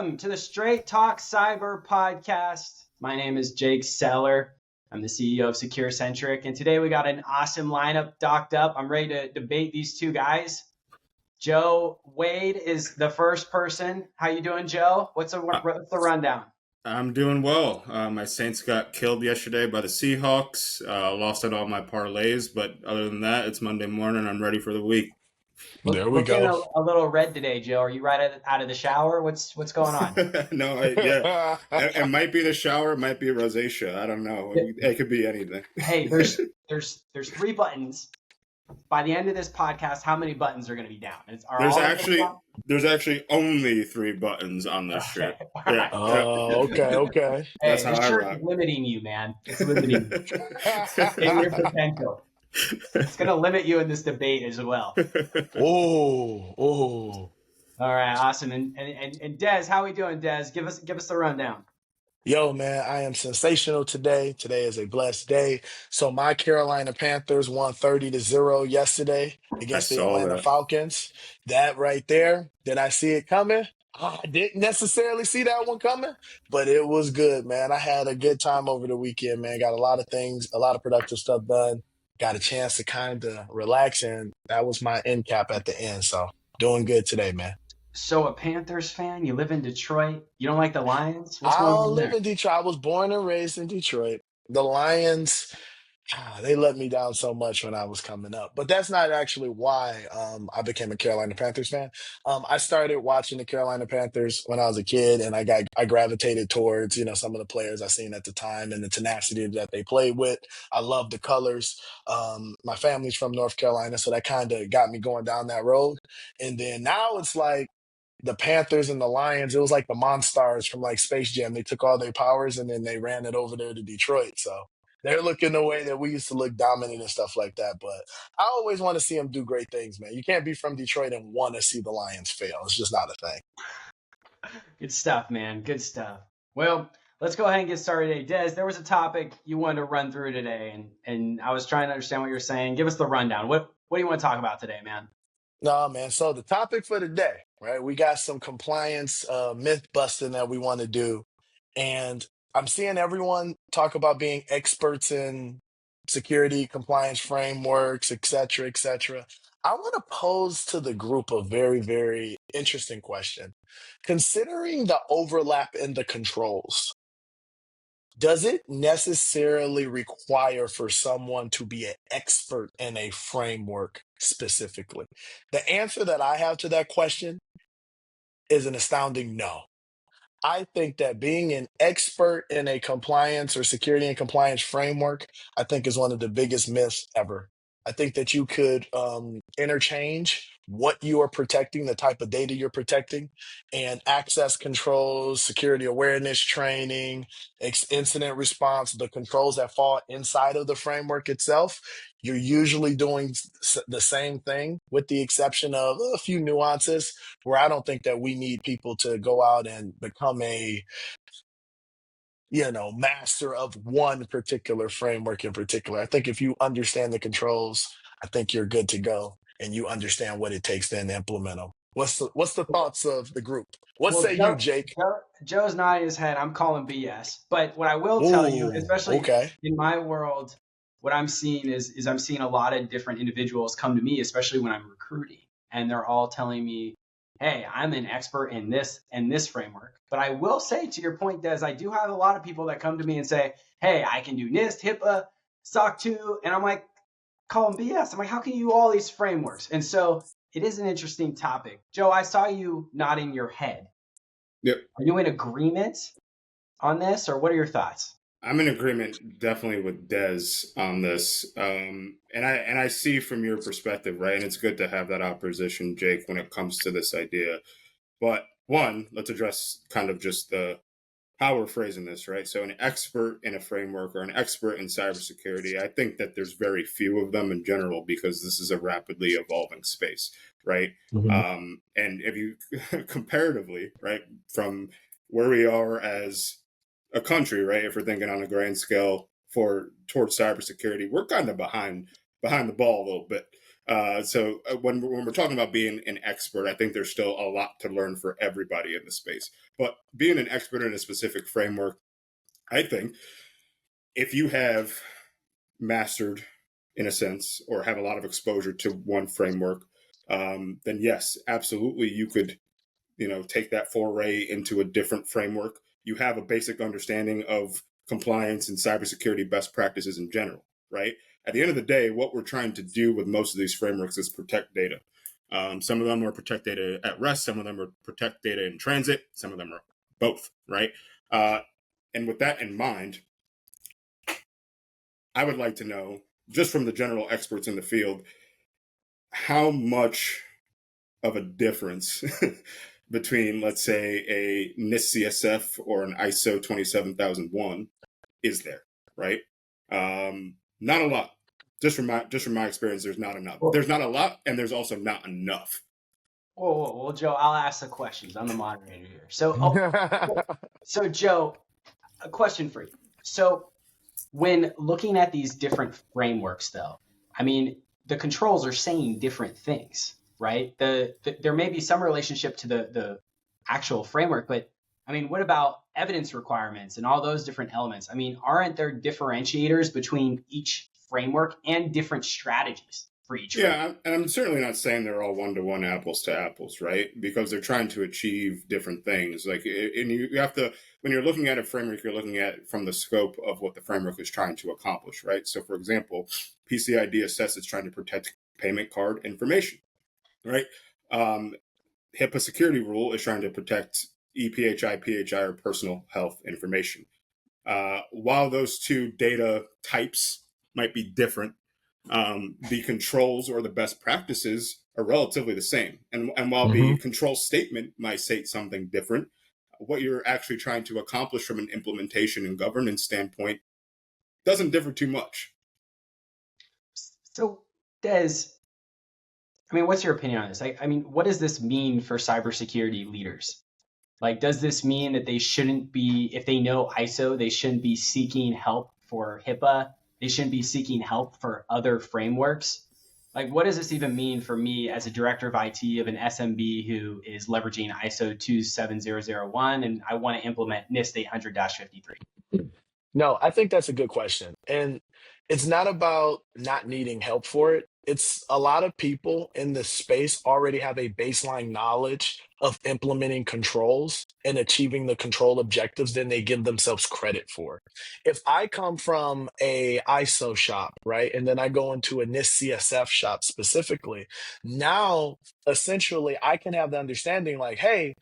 Welcome to the Straight Talk Cyber Podcast. My name is Jake Seller. I'm the CEO of Secure-Centric, and today we got an awesome lineup docked up. I'm ready to debate these two guys. Joe Wade is the first person. How you doing, Joe? What's the rundown? I'm doing well. My Saints got killed yesterday by the Seahawks. Lost at all my parlays, but other than that, it's Monday morning. I'm ready for the week. There we Looking go. a little red today, Joe. Are you right out of the shower? What's going on? No, yeah. It might be the shower. It might be rosacea. I don't know. It could be anything. Hey, there's 3 buttons. By the end of this podcast, how many buttons are going to be down? There's actually only 3 buttons on this shirt. Yeah. Okay. Hey, That's how this I shirt rock. is limiting you, man. It's limiting you in your potential. It's going to limit you in this debate as well. Oh. All right, awesome. And Dez, how we doing, Dez? Give us the rundown. Yo, man, I am sensational today. Today is a blessed day. So my Carolina Panthers won 30-0 yesterday against the Atlanta Falcons. That right there, did I see it coming? I didn't necessarily see that one coming, but it was good, man. I had a good time over the weekend, man. Got a lot of things, a lot of productive stuff done. Got a chance to kind of relax, and that was my end cap at the end. So doing good today, man. So a Panthers fan, you live in Detroit. You don't like the Lions? What's I going don't on live there? in Detroit. I was born and raised in Detroit. The Lions, they let me down so much when I was coming up. But that's not actually why I became a Carolina Panthers fan. I started watching the Carolina Panthers when I was a kid, and I gravitated towards, some of the players I seen at the time and the tenacity that they played with. I love the colors. My family's from North Carolina, so that kind of got me going down that road. And then now it's like the Panthers and the Lions, it was like the Monstars from like Space Jam. They took all their powers and then they ran it over there to Detroit. So they're looking the way that we used to look dominant and stuff like that. But I always want to see them do great things, man. You can't be from Detroit and want to see the Lions fail. It's just not a thing. Good stuff, man. Good stuff. Well, let's go ahead and get started today. Des, there was a topic you wanted to run through today, and I was trying to understand what you're saying. Give us the rundown. What do you want to talk about today, man? No, man. So the topic for the day, right? We got some compliance myth busting that we want to do. And I'm seeing everyone talk about being experts in security, compliance frameworks, et cetera, et cetera. I want to pose to the group a very, very interesting question. Considering the overlap in the controls, does it necessarily require for someone to be an expert in a framework specifically? The answer that I have to that question is an astounding no. I think that being an expert in a compliance or security and compliance framework, I think is one of the biggest myths ever. I think that you could interchange what you are protecting, the type of data you're protecting, and access controls, security awareness training, incident response, the controls that fall inside of the framework itself. You're usually doing the same thing with the exception of a few nuances where I don't think that we need people to go out and become a master of one particular framework in particular. I think if you understand the controls, I think you're good to go and you understand what it takes then to implement them. What's the thoughts of the group? What say you, Jake? Joe's nodding his head. I'm calling BS. But what I will tell you, Ooh, especially okay. in my world, what I'm seeing is I'm seeing a lot of different individuals come to me, especially when I'm recruiting, and they're all telling me, hey, I'm an expert in this framework. But I will say, to your point, Des, I do have a lot of people that come to me and say, hey, I can do NIST, HIPAA, SOC 2, and I'm like, call them BS. I'm like, how can you do all these frameworks? And so it is an interesting topic. Joe, I saw you nodding your head. Yep. Are you in agreement on this, or what are your thoughts? I'm in agreement definitely with Des on this. And I see from your perspective, right? And it's good to have that opposition, Jake, when it comes to this idea. But one, let's address kind of just how we're phrasing this, right? So an expert in a framework or an expert in cybersecurity, I think that there's very few of them in general because this is a rapidly evolving space, right? Mm-hmm. And if you comparatively, right, from where we are as a country, right, if we're thinking on a grand scale towards cybersecurity, we're kind of behind behind the ball a little bit. So when we're talking about being an expert, I think there's still a lot to learn for everybody in the space. But being an expert in a specific framework, I think if you have mastered, in a sense, or have a lot of exposure to one framework, then yes, absolutely, you could, take that foray into a different framework. You have a basic understanding of compliance and cybersecurity best practices in general, right? At the end of the day, what we're trying to do with most of these frameworks is protect data. Some of them are protect data at rest. Some of them are protect data in transit. Some of them are both, right? And with that in mind, I would like to know, just from the general experts in the field, how much of a difference between, let's say, a NIST CSF or an ISO 27001 is there, right? Not a lot. Just from my experience, there's not enough. There's not a lot, and there's also not enough. Well, Joe, I'll ask the questions. I'm the moderator here. So Joe, a question for you. So when looking at these different frameworks, though, I mean, the controls are saying different things, right? There may be some relationship to the actual framework, but I mean, what about evidence requirements and all those different elements? I mean, aren't there differentiators between each framework and different strategies for each framework? And I'm certainly not saying they're all one-to-one, apples to apples, right? Because they're trying to achieve different things. Like, and you have to, when you're looking at a framework, you're looking at it from the scope of what the framework is trying to accomplish, right? So, for example, PCI DSS is trying to protect payment card information, right? HIPAA security rule is trying to protect EPHI, PHI, or personal health information. While those two data types might be different, the controls or the best practices are relatively the same. And while the control statement might say something different, what you're actually trying to accomplish from an implementation and governance standpoint doesn't differ too much. So, Des, I mean, what's your opinion on this? I mean, what does this mean for cybersecurity leaders? Like, does this mean that they shouldn't be, if they know ISO, they shouldn't be seeking help for HIPAA? They shouldn't be seeking help for other frameworks? Like, what does this even mean for me as a director of IT of an SMB who is leveraging ISO 27001 and I want to implement NIST 800-53? No, I think that's a good question. And it's not about not needing help for it. It's a lot of people in this space already have a baseline knowledge of implementing controls and achieving the control objectives than they give themselves credit for. If I come from a ISO shop, right, and then I go into a NIST CSF shop specifically, now essentially I can have the understanding like, hey,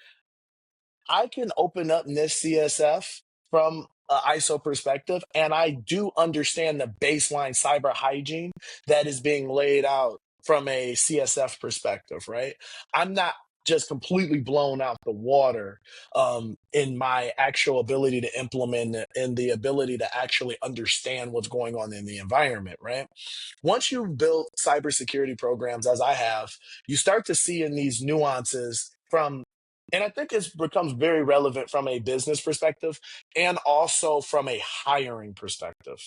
I can open up NIST CSF from an ISO perspective, and I do understand the baseline cyber hygiene that is being laid out from a CSF perspective, right? I'm not just completely blown out the water in my actual ability to implement it and the ability to actually understand what's going on in the environment, right? Once you've built cybersecurity programs, as I have, you start to see in these nuances from and I think it becomes very relevant from a business perspective and also from a hiring perspective.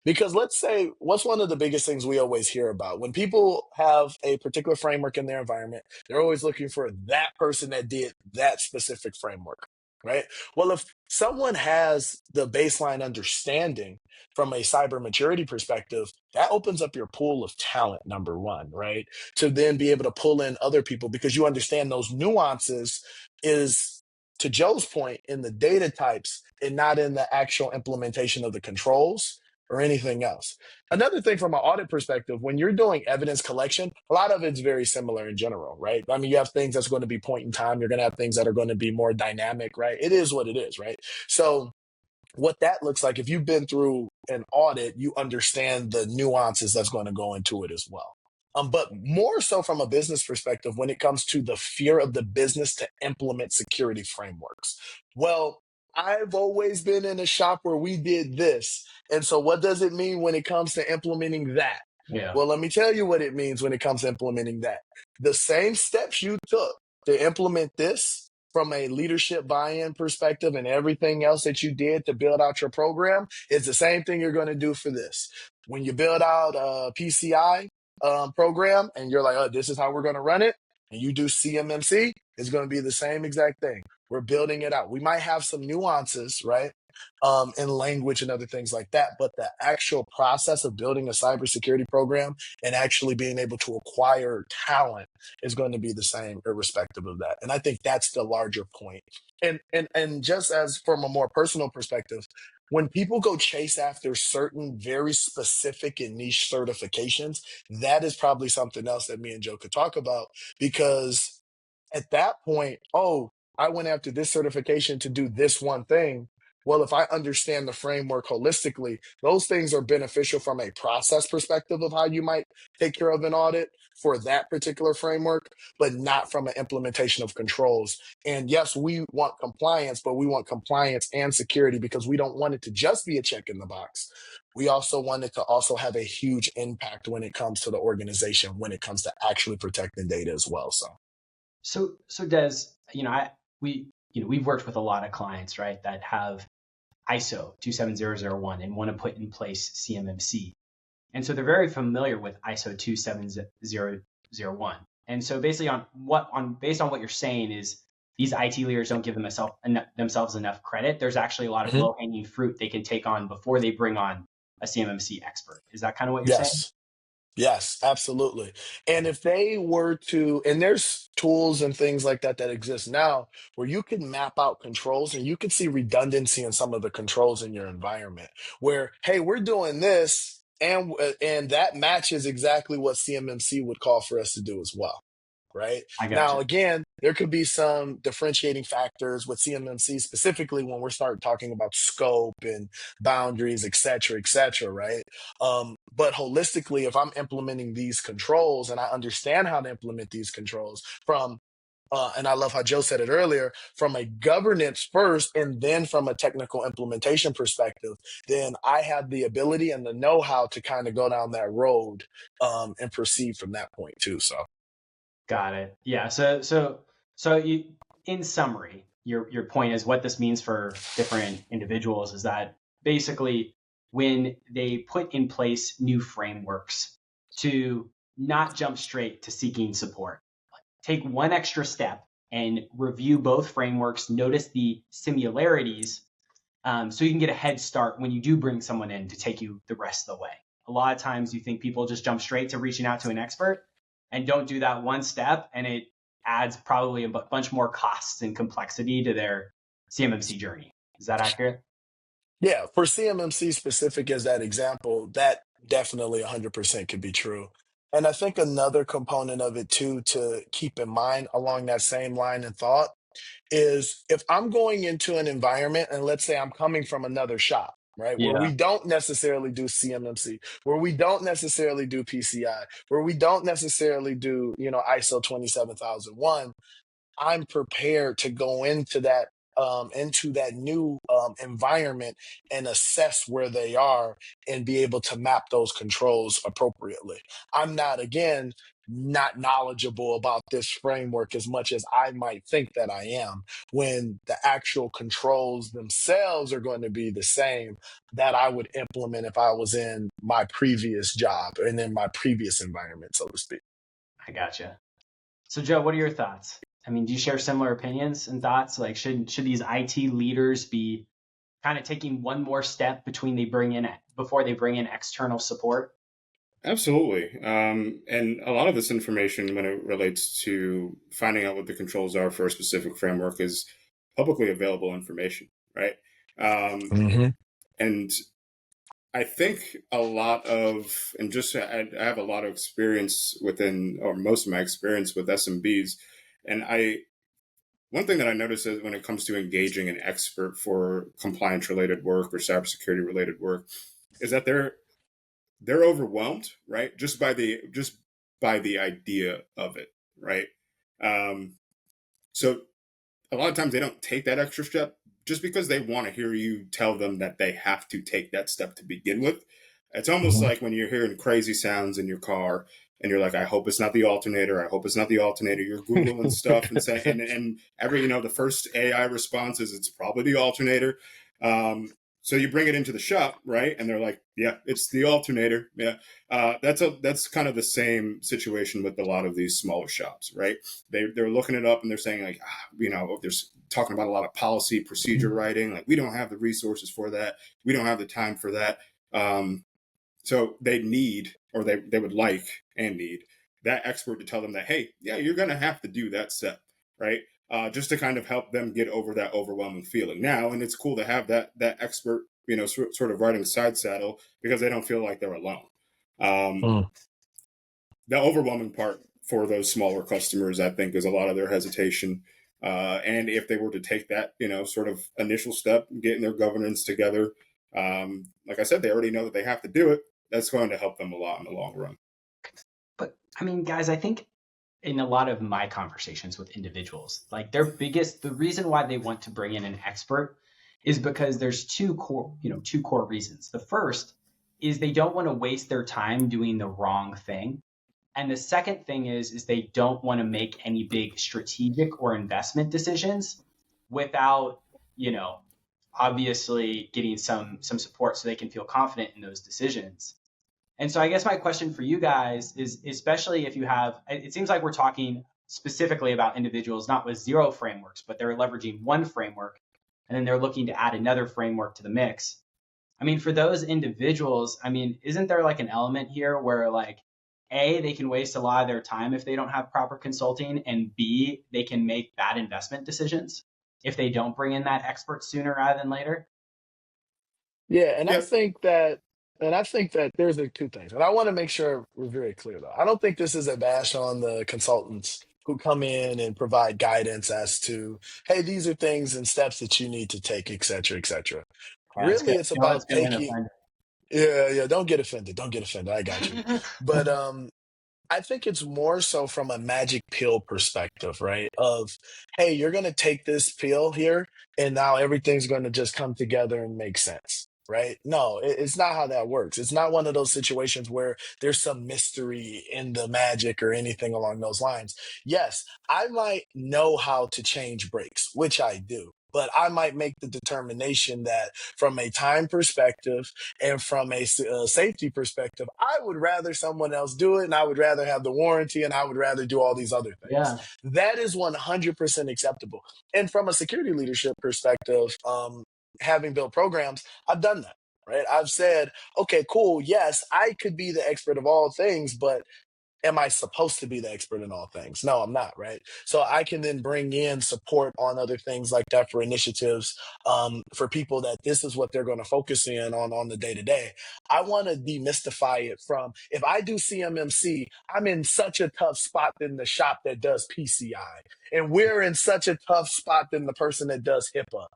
Because let's say, what's one of the biggest things we always hear about? When people have a particular framework in their environment, they're always looking for that person that did that specific framework, right? Well, if someone has the baseline understanding from a cyber maturity perspective, that opens up your pool of talent, number one, right? To then be able to pull in other people because you understand those nuances is to Joe's point in the data types and not in the actual implementation of the controls or anything else. Another thing from an audit perspective, when you're doing evidence collection, a lot of it's very similar in general, right? I mean, you have things that's going to be point in time. You're going to have things that are going to be more dynamic, right? It is what it is, right? So what that looks like, if you've been through an audit, you understand the nuances that's going to go into it as well. But more so from a business perspective, when it comes to the fear of the business to implement security frameworks. Well, I've always been in a shop where we did this. And so what does it mean when it comes to implementing that? Yeah. Well, let me tell you what it means when it comes to implementing that. The same steps you took to implement this from a leadership buy-in perspective and everything else that you did to build out your program is the same thing you're going to do for this. When you build out a PCI program and you're like, oh, this is how we're going to run it, and you do CMMC, it's going to be the same exact thing. We're building it out. We might have some nuances, right? In language and other things like that. But the actual process of building a cybersecurity program and actually being able to acquire talent is going to be the same irrespective of that. And I think that's the larger point. And just as from a more personal perspective, when people go chase after certain very specific and niche certifications, that is probably something else that me and Joe could talk about, because at that point, oh, I went after this certification to do this one thing. Well, if I understand the framework holistically, those things are beneficial from a process perspective of how you might take care of an audit for that particular framework, but not from an implementation of controls. And yes, we want compliance, but we want compliance and security because we don't want it to just be a check in the box. We also want it to also have a huge impact when it comes to the organization, when it comes to actually protecting data as well. So Des, we've worked with a lot of clients, right, that have ISO 27001 and want to put in place CMMC. And so they're very familiar with ISO 27001. And so based on what you're saying is these IT leaders don't give themselves enough credit. There's actually a lot of low-hanging fruit they can take on before they bring on a CMMC expert. Is that kind of what you're saying? Yes, absolutely. And if they were to, and there's tools and things like that that exist now where you can map out controls and you can see redundancy in some of the controls in your environment where, hey, we're doing this and that matches exactly what CMMC would call for us to do as well. Right I got now, you. again, there could be some differentiating factors with CMMC, specifically when we're start talking about scope and boundaries, et cetera, right? But holistically, if I'm implementing these controls and I understand how to implement these controls from, and I love how Joe said it earlier, from a governance first and then from a technical implementation perspective, then I have the ability and the know-how to kind of go down that road and proceed from that point too. So. Got it. Yeah. So you, in summary, your point is what this means for different individuals is that basically when they put in place new frameworks to not jump straight to seeking support, take one extra step and review both frameworks, notice the similarities, so you can get a head start when you do bring someone in to take you the rest of the way. A lot of times you think people just jump straight to reaching out to an expert and don't do that one step, and it adds probably a bunch more costs and complexity to their CMMC journey. Is that accurate? Yeah, for CMMC specific as that example, that definitely 100% could be true. And I think another component of it too to keep in mind along that same line of thought is if I'm going into an environment and let's say I'm coming from another shop, right, where Yeah, we don't necessarily do CMMC, where we don't necessarily do PCI, where we don't necessarily do, ISO 27001, I'm prepared to go into that new environment and assess where they are and be able to map those controls appropriately. I'm not, again, not knowledgeable about this framework as much as I might think that I am, when the actual controls themselves are going to be the same that I would implement if I was in my previous job and in my previous environment, so to speak. I gotcha. So Joe, what are your thoughts? I mean, do you share similar opinions and thoughts? Like, should these IT leaders be kind of taking one more step before they bring in external support? Absolutely. And a lot of this information, when it relates to finding out what the controls are for a specific framework, is publicly available information, right? Hmm. And I think I have a lot of experience or most of my experience with SMBs. And one thing that I notice is when it comes to engaging an expert for compliance related work or cybersecurity related work is that they're overwhelmed, right? Just by the idea of it, right? Um, so a lot of times they don't take that extra step just because they want to hear you tell them that they have to take that step to begin with. It's almost Hmm. like when you're hearing crazy sounds in your car and you're like, I hope it's not the alternator. I hope it's not the alternator. You're Googling stuff and saying, and every, the first AI response is it's probably the alternator. So you bring it into the shop, right? And they're like, yeah, it's the alternator. Yeah. That's kind of the same situation with a lot of these smaller shops, right? They're looking it up and they're saying like, they're talking about a lot of policy procedure writing. Like, we don't have the resources for that. We don't have the time for that. So they need, or they would like and need that expert to tell them that, hey, yeah, you're going to have to do that step, right? Just to kind of help them get over that overwhelming feeling now. And it's cool to have that expert, sort of riding side saddle, because they don't feel like they're alone. The overwhelming part for those smaller customers, I think, is a lot of their hesitation. And if they were to take that, sort of initial step, getting their governance together, like I said, they already know that they have to do it. That's going to help them a lot in the long run. But I mean, guys, I think in a lot of my conversations with individuals, like the reason why they want to bring in an expert is because there's two core reasons. The first is they don't want to waste their time doing the wrong thing. And the second thing is they don't want to make any big strategic or investment decisions without, obviously getting some support so they can feel confident in those decisions. And so I guess my question for you guys is, especially if you have, it seems like we're talking specifically about individuals not with zero frameworks, but they're leveraging one framework and then they're looking to add another framework to the mix. I mean, for those individuals, I mean, isn't there like an element here where like, A, they can waste a lot of their time if they don't have proper consulting, and B, they can make bad investment decisions if they don't bring in that expert sooner rather than later? Yeah, and I Yeah. think that there's the two things. And I want to make sure we're very clear though. I don't think this is a bash on the consultants who come in and provide guidance as to, hey, these are things and steps that you need to take, et cetera, et cetera. Yeah, it's Really, good. it's Joel's about going to taking, offend. yeah, don't get offended. Don't get offended. I got you. But I think it's more so from a magic pill perspective, right? Of, hey, you're going to take this pill here and now everything's going to just come together and make sense, right? No, it's not how that works. It's not one of those situations where there's some mystery in the magic or anything along those lines. Yes, I might know how to change brakes, which I do. But I might make the determination that from a time perspective and from a safety perspective, I would rather someone else do it, and I would rather have the warranty, and I would rather do all these other things. Yeah. That is 100% acceptable. And from a security leadership perspective, having built programs, I've done that. Right. I've said, okay, cool. Yes, I could be the expert of all things, but am I supposed to be the expert in all things? No, I'm not, right? So I can then bring in support on other things like that for initiatives, for people that this is what they're going to focus in on the day to day. I want to demystify it from, if I do CMMC, I'm in such a tough spot than the shop that does PCI. And we're in such a tough spot than the person that does HIPAA.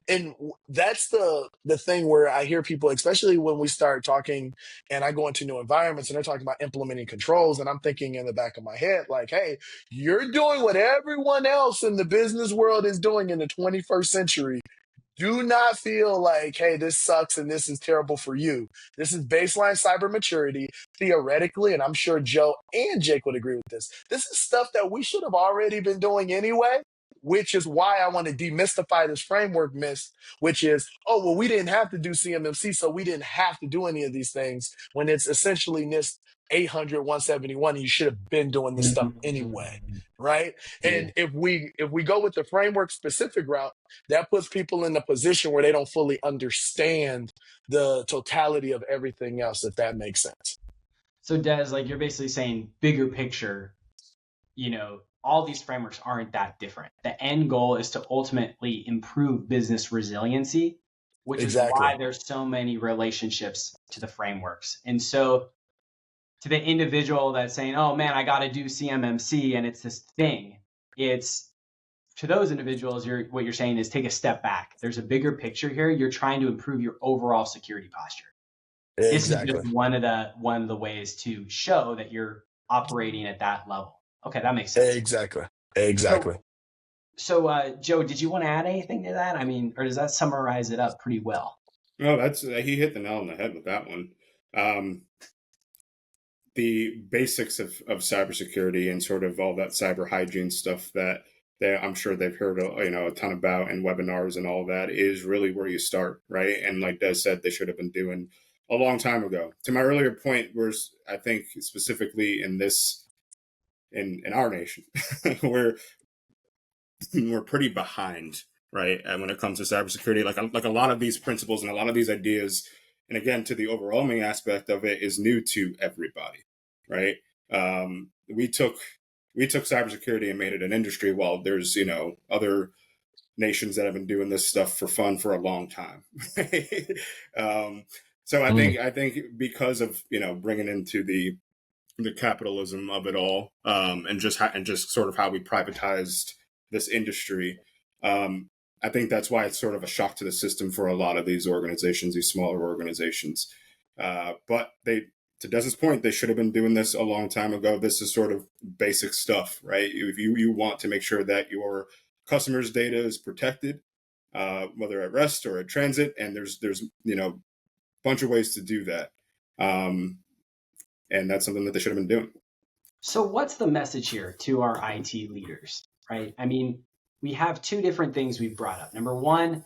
And that's the thing where I hear people, especially when we start talking and I go into new environments and they're talking about implementing controls, and I'm thinking in the back of my head, like, hey, you're doing what everyone else in the business world is doing in the 21st century. Do not feel like, hey, this sucks and this is terrible for you. This is baseline cyber maturity, theoretically, and I'm sure Joe and Jake would agree with this. This is stuff that we should have already been doing anyway, which is why I want to demystify this framework myth, which is, oh, well, we didn't have to do CMMC, so we didn't have to do any of these things, when it's essentially NIST 800, 171, and you should have been doing this stuff anyway, right? Yeah. And if we go with the framework specific route, that puts people in a position where they don't fully understand the totality of everything else, if that makes sense. So Des, like you're basically saying bigger picture, all these frameworks aren't that different. The end goal is to ultimately improve business resiliency, which is Exactly. why there's so many relationships to the frameworks. And so to the individual that's saying, oh man, I got to do CMMC and it's this thing, it's to those individuals, what you're saying is take a step back. There's a bigger picture here. You're trying to improve your overall security posture. This is Exactly. just one of the ways to show that you're operating at that level. Okay, that makes sense. Exactly. So Joe, did you want to add anything to that? I mean, or does that summarize it up pretty well? No, that's he hit the nail on the head with that one. the basics of cybersecurity and sort of all that cyber hygiene stuff that I'm sure they've heard a ton about in webinars and all that is really where you start, right? And like Des said, they should have been doing a long time ago. To my earlier point, whereas I think specifically in our nation, we're pretty behind, right? And when it comes to cybersecurity, like a lot of these principles and a lot of these ideas, and again, to the overwhelming aspect of it, is new to everybody, right? We took cybersecurity and made it an industry, while there's other nations that have been doing this stuff for fun for a long time. So I think because of bringing into the capitalism of it all, and just sort of how we privatized this industry, I think that's why it's sort of a shock to the system for a lot of these organizations, these smaller organizations. But to Des's point, they should have been doing this a long time ago. This is sort of basic stuff, right? If you want to make sure that your customers' data is protected, whether at rest or at transit, and there's a bunch of ways to do that. And that's something that they should have been doing. So what's the message here to our IT leaders, right? I mean, we have two different things we've brought up. Number one,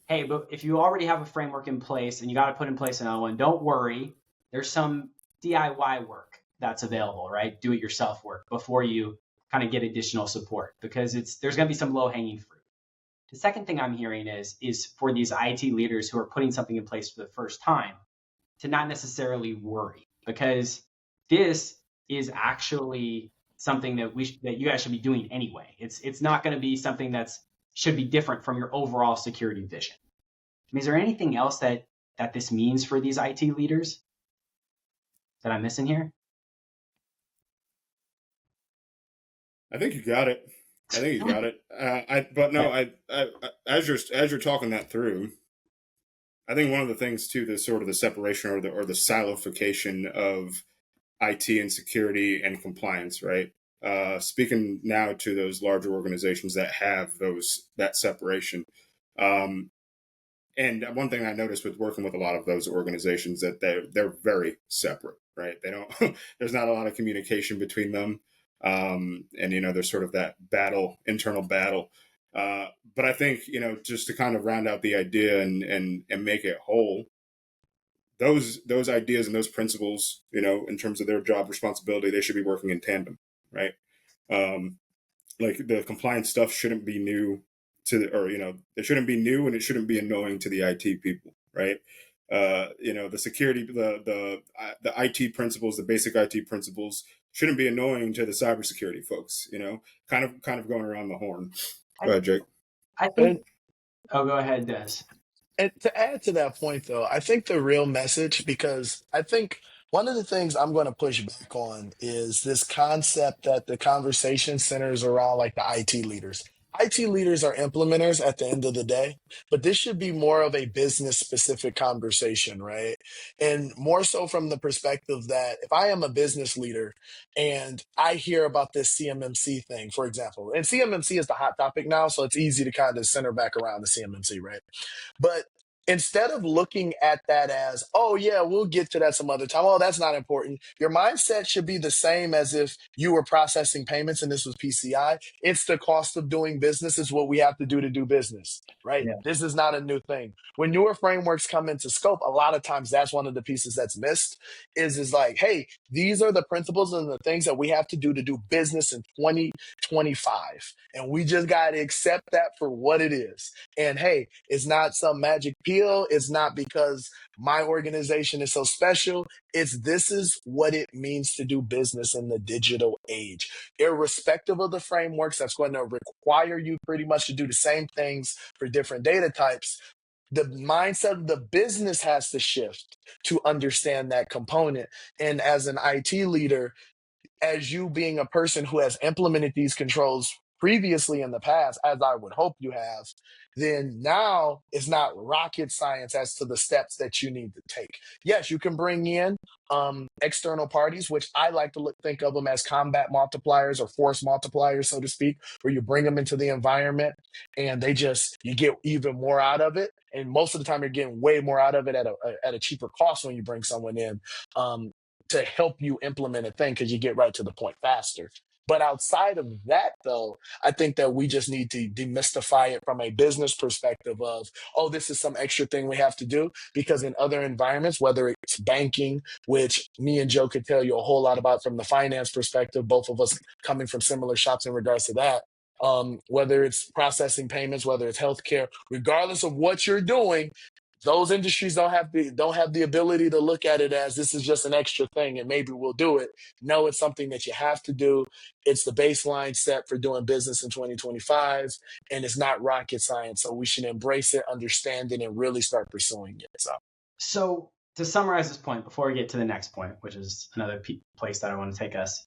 hey, but if you already have a framework in place and you got to put in place another one, don't worry. There's some DIY work that's available, right? Do it yourself work before you kind of get additional support, because there's going to be some low hanging fruit. The second thing I'm hearing is for these IT leaders who are putting something in place for the first time to not necessarily worry, because this is actually something that you guys should be doing anyway. It's not going to be something should be different from your overall security vision. I mean, is there anything else that this means for these IT leaders that I'm missing here? I think you got it. As you're talking that through, I think one of the things too, the sort of the separation or the siloification of IT and security and compliance, right? Speaking now to those larger organizations that have that separation. And one thing I noticed with working with a lot of those organizations, that they're very separate, right? They don't, there's not a lot of communication between them. And there's sort of that internal battle. But I think, just to kind of round out the idea and make it whole, those ideas and those principles, in terms of their job responsibility, they should be working in tandem, right? Like the compliance stuff shouldn't be new it shouldn't be new, and it shouldn't be annoying to the IT people, right? The security, the IT principles, the basic IT principles shouldn't be annoying to the cybersecurity folks, kind of going around the horn. Go ahead, Jake. I think. Go ahead, Des. And to add to that point, though, I think the real message, because I think one of the things I'm going to push back on is this concept that the conversation centers around like the IT leaders. IT leaders are implementers at the end of the day, but this should be more of a business specific conversation, right? And more so from the perspective that if I am a business leader and I hear about this CMMC thing, for example, and CMMC is the hot topic now, so it's easy to kind of center back around the CMMC, right? But instead of looking at that as, oh, yeah, we'll get to that some other time. Oh, that's not important. Your mindset should be the same as if you were processing payments and this was PCI. It's the cost of doing business is what we have to do business, right? Yeah. This is not a new thing. When newer frameworks come into scope, a lot of times that's one of the pieces that's missed is like, hey, these are the principles and the things that we have to do business in 2025. And we just got to accept that for what it is. And hey, it's not some magic pill. It's not because my organization is so special. This is what it means to do business in the digital age. Irrespective of the frameworks, that's going to require you pretty much to do the same things for different data types. The mindset of the business has to shift to understand that component. And as an IT leader, as you being a person who has implemented these controls previously in the past, as I would hope you have, then now it's not rocket science as to the steps that you need to take. Yes, you can bring in external parties, which I like to think of them as combat multipliers or force multipliers, so to speak, where you bring them into the environment and you get even more out of it. And most of the time you're getting way more out of it at a cheaper cost when you bring someone in. to help you implement a thing because you get right to the point faster. But outside of that, though, I think that we just need to demystify it from a business perspective of, oh, this is some extra thing we have to do. Because in other environments, whether it's banking, which me and Joe could tell you a whole lot about from the finance perspective, both of us coming from similar shops in regards to that, whether it's processing payments, whether it's healthcare, regardless of what you're doing, those industries don't have the ability to look at it as this is just an extra thing and maybe we'll do it. No, it's something that you have to do. It's the baseline set for doing business in 2025, and it's not rocket science. So we should embrace it, understand it, and really start pursuing it. So to summarize this point before we get to the next point, which is another place that I want to take us,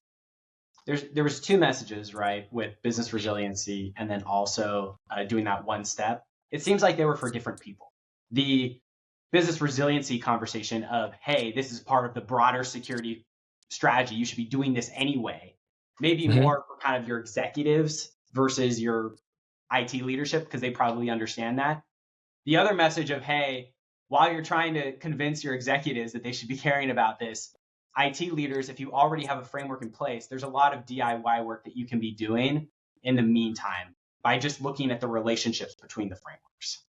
there was two messages, right, with business resiliency and then also doing that one step. It seems like they were for different people. The business resiliency conversation of, hey, this is part of the broader security strategy. You should be doing this anyway. Maybe more for kind of your executives versus your IT leadership, because they probably understand that. The other message of, hey, while you're trying to convince your executives that they should be caring about this, IT leaders, if you already have a framework in place, there's a lot of DIY work that you can be doing in the meantime by just looking at the relationships between the frameworks.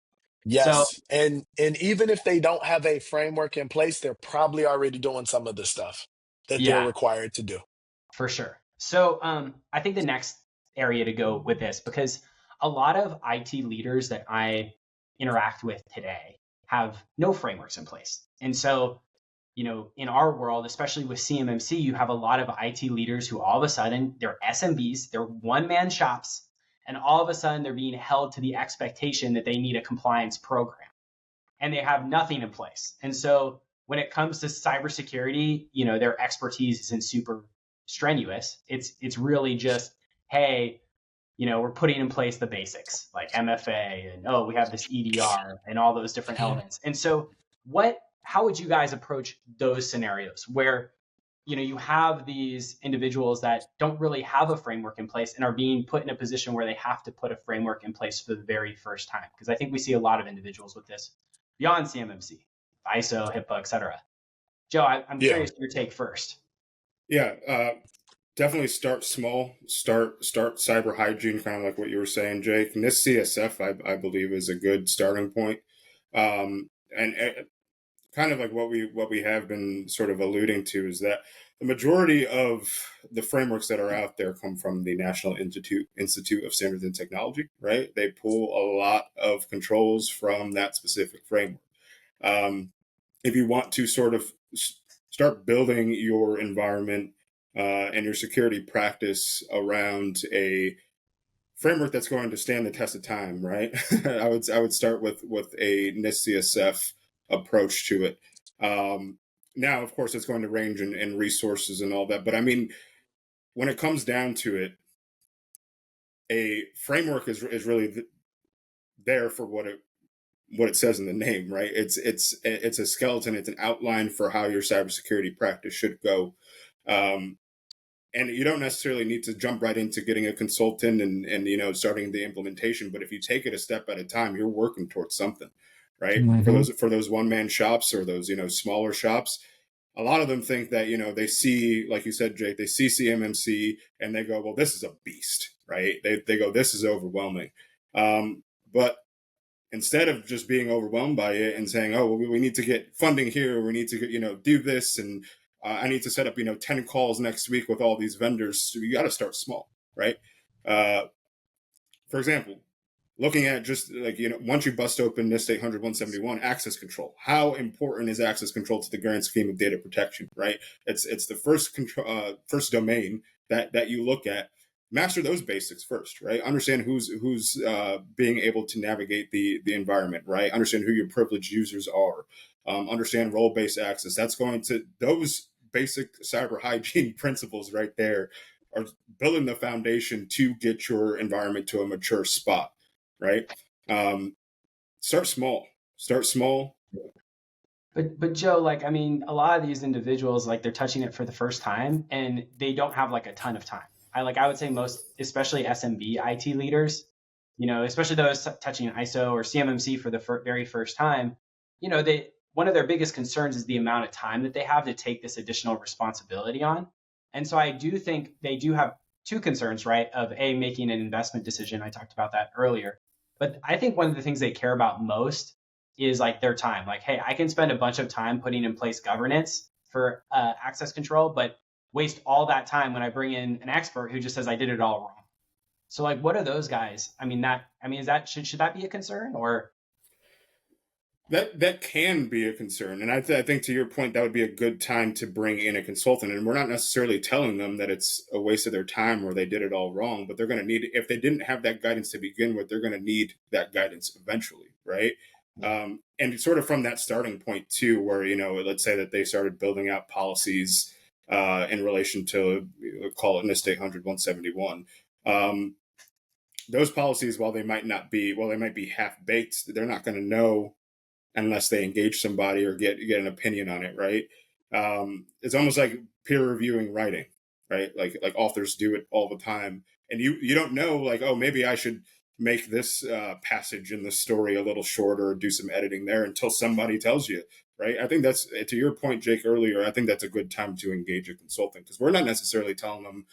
So Yes. And even if they don't have a framework in place, they're probably already doing some of the stuff that they're yeah, required to do. for sure. So I think the next area to go with this, because a lot of IT leaders that I interact with today have no frameworks in place. And so, in our world, especially with CMMC, you have a lot of IT leaders who all of a sudden they're SMBs, they're one-man shops, and all of a sudden they're being held to the expectation that they need a compliance program, and they have nothing in place. And so when it comes to cybersecurity, their expertise isn't super strenuous. It's really just, hey, we're putting in place the basics like MFA and we have this EDR and all those different elements. And so how would you guys approach those scenarios where you have these individuals that don't really have a framework in place and are being put in a position where they have to put a framework in place for the very first time? Because I think we see a lot of individuals with this beyond CMMC, ISO, HIPAA, et cetera. Joe, I'm curious your take first. Yeah, definitely start small. Start cyber hygiene, kind of like what you were saying, Jake. NIST CSF, I believe, is a good starting point. And kind of like what we have been sort of alluding to is that the majority of the frameworks that are out there come from the National Institute of Standards and Technology, right? They pull a lot of controls from that specific framework. If you want to sort of start building your environment and your security practice around a framework that's going to stand the test of time, right? I would start with a NIST CSF approach to it. Now, of course, it's going to range in resources and all that. But I mean, when it comes down to it, a framework is really there for what it says in the name, right? It's a skeleton. It's an outline for how your cybersecurity practice should go. And you don't necessarily need to jump right into getting a consultant and starting the implementation. But if you take it a step at a time, you're working towards something, right? Mm-hmm. For those one-man shops or those smaller shops, a lot of them think that they see, like you said, Jake, they see CMMC and they go, well, this is a beast, right? They go, this is overwhelming. But instead of just being overwhelmed by it and saying, oh, well, we need to get funding here, we need to get, do this, and I need to set up 10 calls next week with all these vendors. So you got to start small, right? For example, looking at just like once you bust open NIST 800-171, access control. How important is access control to the grand scheme of data protection, right? It's the first domain that you look at. Master those basics first, right? Understand who's being able to navigate the environment, right? Understand who your privileged users are. Understand role-based access. That's going to, those basic cyber hygiene principles right there are building the foundation to get your environment to a mature spot, right? Start small. But Joe, a lot of these individuals, they're touching it for the first time and they don't have a ton of time. I would say most, especially SMB IT leaders, especially those touching ISO or CMMC for the very first time, one of their biggest concerns is the amount of time that they have to take this additional responsibility on. And so I do think they do have two concerns, right? Of making an investment decision. I talked about that earlier. But I think one of the things they care about most is like their time. Like, hey, I can spend a bunch of time putting in place governance for access control, but waste all that time when I bring in an expert who just says I did it all wrong. So like, what are those guys? Is that should that be a concern or? That can be a concern, and I think to your point, that would be a good time to bring in a consultant. And we're not necessarily telling them that it's a waste of their time or they did it all wrong, but they're going to need, if they didn't have that guidance to begin with, they're going to need that guidance eventually, right? And sort of from that starting point too, where let's say that they started building out policies in relation to call it NIST 800-171. Those policies, while they might be half baked, they're not going to know unless they engage somebody or get an opinion on it, right? It's almost like peer reviewing writing, right? Like authors do it all the time, and you don't know, like, oh, maybe I should make this passage in the story a little shorter or do some editing there until somebody tells you, right? I think that's, to your point, Jake, earlier, I think that's a good time to engage a consultant, because we're not necessarily telling them,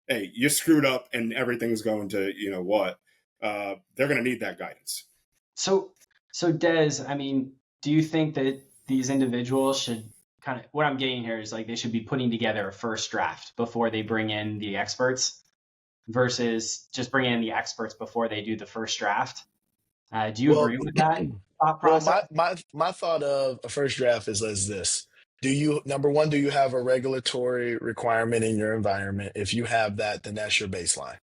hey, you screwed up and everything's going to, what. They're going to need that guidance. So Des, do you think that these individuals should what I'm getting here is like they should be putting together a first draft before they bring in the experts versus just bringing in the experts before they do the first draft? Do you agree with that thought process? Well, my thought of a first draft is this. Number one, do you have a regulatory requirement in your environment? If you have that, then that's your baseline.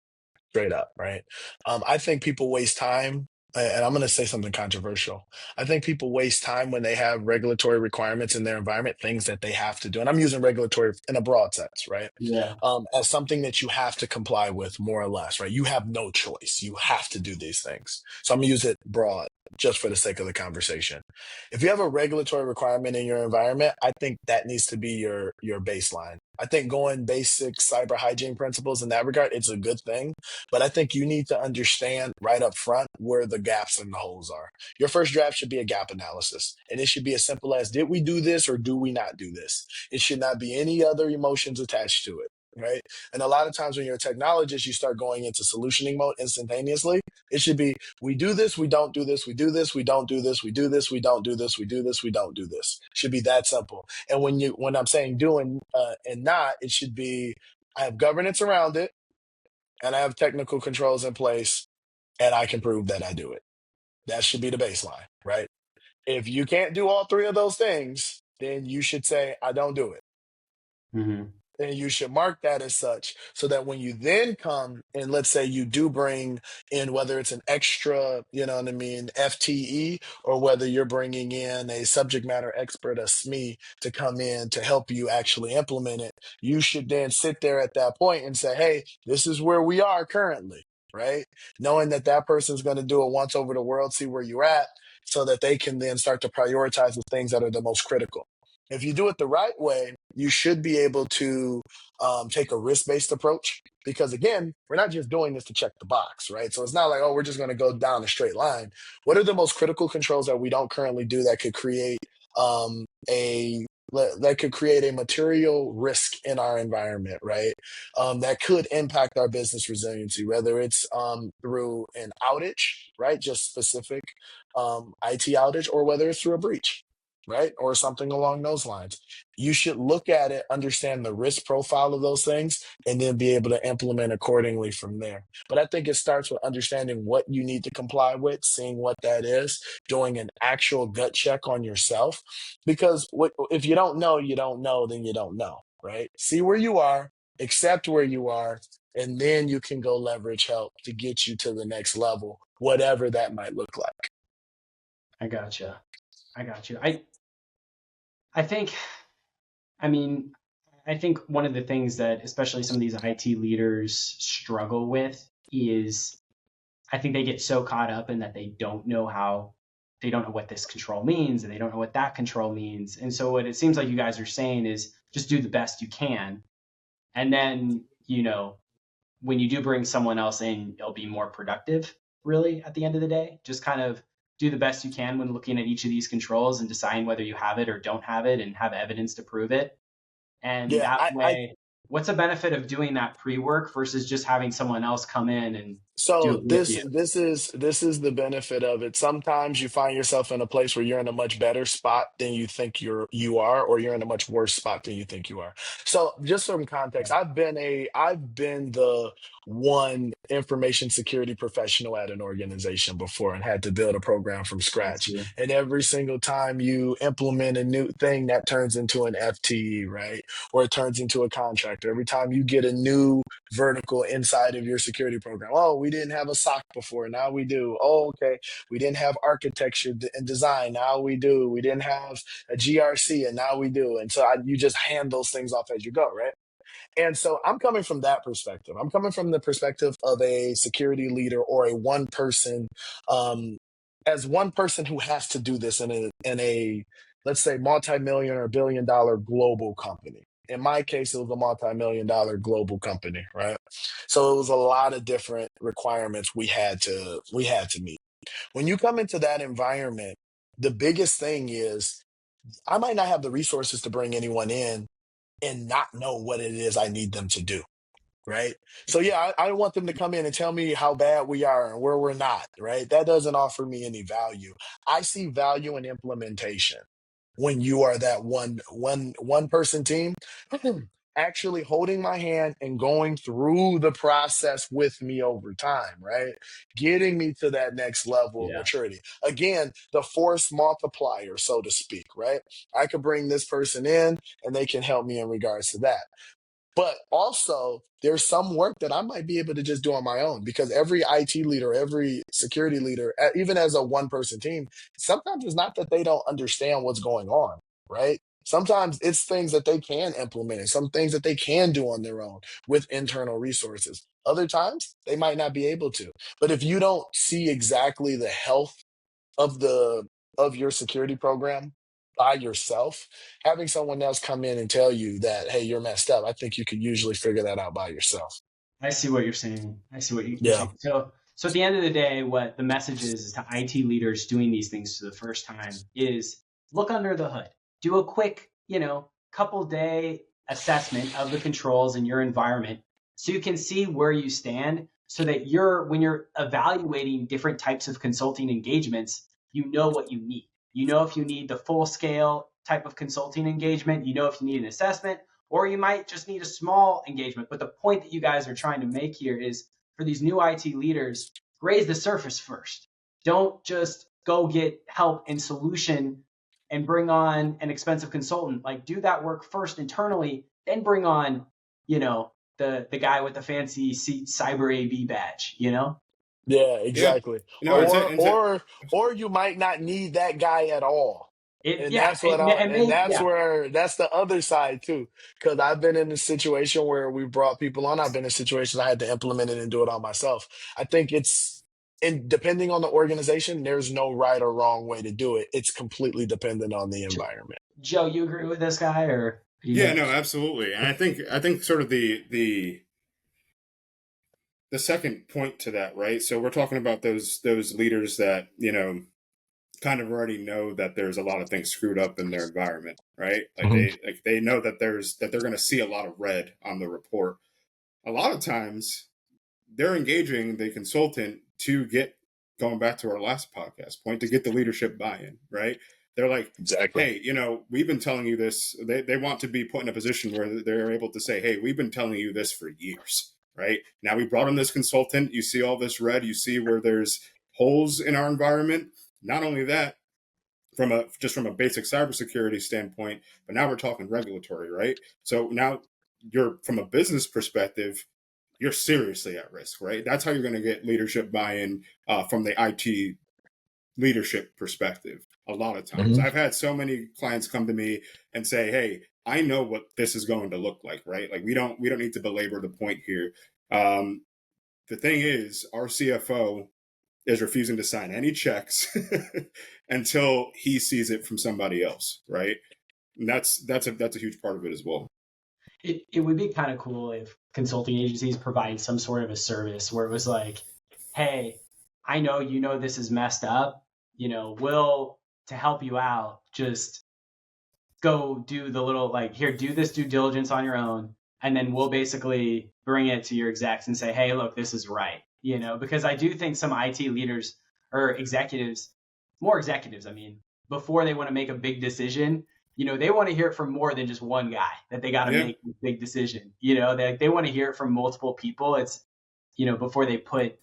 Straight up, right? I think people waste time, and I'm going to say something controversial. I think people waste time when they have regulatory requirements in their environment, things that they have to do. And I'm using regulatory in a broad sense, right? Yeah. As something that you have to comply with, more or less, right? You have no choice. You have to do these things. So I'm going to use it broad just for the sake of the conversation. If you have a regulatory requirement in your environment, I think that needs to be your baseline. I think going basic cyber hygiene principles in that regard, it's a good thing. But I think you need to understand right up front where the gaps and the holes are. Your first draft should be a gap analysis. And it should be as simple as, did we do this or do we not do this? It should not be any other emotions attached to it. Right. And a lot of times when you're a technologist, you start going into solutioning mode instantaneously. It should be, we do this, we don't do this, we do this, we don't do this, we do this, we don't do this, we do this, we don't do this. It should be that simple. And when I'm saying doing and not, it should be, I have governance around it and I have technical controls in place and I can prove that I do it. That should be the baseline, right? If you can't do all three of those things, then you should say, I don't do it. Mm-hmm. And you should mark that as such so that when you then come and let's say you do bring in, whether it's an extra, FTE, or whether you're bringing in a subject matter expert, a SME, to come in to help you actually implement it, you should then sit there at that point and say, hey, this is where we are currently, right? Knowing that that person's going to do it once over the world, see where you're at, so that they can then start to prioritize the things that are the most critical. If you do it the right way, you should be able to take a risk-based approach, because again, we're not just doing this to check the box, right? So it's not like, oh, we're just going to go down a straight line. What are the most critical controls that we don't currently do that could create a material risk in our environment, right? That could impact our business resiliency, whether it's through an outage, right? Just specific IT outage, or whether it's through a breach, right? Or something along those lines. You should look at it, understand the risk profile of those things, and then be able to implement accordingly from there. But I think it starts with understanding what you need to comply with, seeing what that is, doing an actual gut check on yourself. Because if you don't know, then you don't know, right? See where you are, accept where you are, and then you can go leverage help to get you to the next level, whatever that might look like. I gotcha. I think, I think one of the things that especially some of these IT leaders struggle with is I think they get so caught up in that they don't know what this control means and they don't know what that control means. And so what it seems like you guys are saying is just do the best you can. And then, when you do bring someone else in, it'll be more productive, really, at the end of the day. Just kind of do the best you can when looking at each of these controls and deciding whether you have it or don't have it and have evidence to prove it. And Yeah, that I way, what's the benefit of doing that pre-work versus just having someone else come in and do So it with you? this is the benefit of it. Sometimes you find yourself in a place where you're in a much better spot than you think you are, or you're in a much worse spot than you think you are. So just some context, I've been the one information security professional at an organization before and had to build a program from I scratch. see. And every single time you implement a new thing, that turns into an FTE, right? Or it turns into a contractor. Every time you get a new vertical inside of your security program. Oh, we didn't have a SOC before. Now we do. Oh, okay. We didn't have architecture and design. Now we do. We didn't have a GRC and now we do. And so you just hand those things off as you go, right? And so I'm coming from that perspective. I'm coming from the perspective of a security leader or a one person, um, as one person who has to do this in a let's say multi-million or billion-dollar global company. In my case, it was a multi-million-dollar global company, right? So it was a lot of different requirements we had to meet. When you come into that environment, the biggest thing is I might not have the resources to bring anyone in and not know what it is I need them to do. Right. So, yeah, I want them to come in and tell me how bad we are and where we're not. Right. That doesn't offer me any value. I see value in implementation when you are that one person team actually holding my hand and going through the process with me over time, right? Getting me to that next level of Yeah. maturity. Again, the force multiplier, so to speak, right? I could bring this person in and they can help me in regards to that. But also, there's some work that I might be able to just do on my own because every IT leader, every security leader, even as a one person team, sometimes it's not that they don't understand what's going on, right? Sometimes it's things that they can implement and some things that they can do on their own with internal resources. Other times, they might not be able to. But if you don't see exactly the health of the of your security program by yourself, having someone else come in and tell you that, hey, you're messed up, I think you could usually figure that out by yourself. I see what you're saying. I see what you're Yeah. saying. So at the end of the day, what the message is to IT leaders doing these things for the first time is look under the hood. Do a quick, couple day assessment of the controls in your environment so you can see where you stand so that when you're evaluating different types of consulting engagements, you know what you need. You know if you need the full scale type of consulting engagement, you know if you need an assessment, or you might just need a small engagement. But the point that you guys are trying to make here is for these new IT leaders, raise the surface first. Don't just go get help and solution and bring on an expensive consultant. Like do that work first internally, then bring on, the guy with the fancy cyber AV badge. Yeah, Yeah. exactly. No, Or you might not need that guy at all. It And yeah, that's what I and and maybe that's yeah. where that's the other side too. Because I've been in a situation where we brought people on. I've been in situations I had to implement it and do it all myself. I think it's and depending on the organization, there's no right or wrong way to do it. It's completely dependent on the environment. Joe, you agree with this guy or are you yeah, good? no, absolutely. And I think sort of the second point to that, right? So we're talking about those leaders that, kind of already know that there's a lot of things screwed up in their environment, right? Like Mhm. they know that they're going to see a lot of red on the report. A lot of times they're engaging the consultant to get, going back to our last podcast point, to get the leadership buy-in, right? They're like, Exactly. hey, we've been telling you this. They want to be put in a position where they're able to say, hey, we've been telling you this for years, right? Now we brought in this consultant. You see all this red. You see where there's holes in our environment. Not only that, from a basic cybersecurity standpoint, but now we're talking regulatory, right? So now you're, from a business perspective, you're seriously at risk, right? That's how you're going to get leadership buy-in from the IT leadership perspective. A lot of times, Mhm. I've had so many clients come to me and say, "Hey, I know what this is going to look like, right? Like we don't need to belabor the point here." The thing is, our CFO is refusing to sign any checks until he sees it from somebody else, right? And that's a huge part of it as well. It would be kind of cool if consulting agencies provide some sort of a service where it was like, hey, I know this is messed up. will, to help you out, just go do the little, like, here, do this due diligence on your own, and then we'll basically bring it to your execs and say, hey, look, this is right. Because I do think some IT leaders or executives, more executives, I mean, before they want to make a big decision, they want to hear it from more than just one guy that they got to make a big decision. They want to hear it from multiple people. It's, before they put,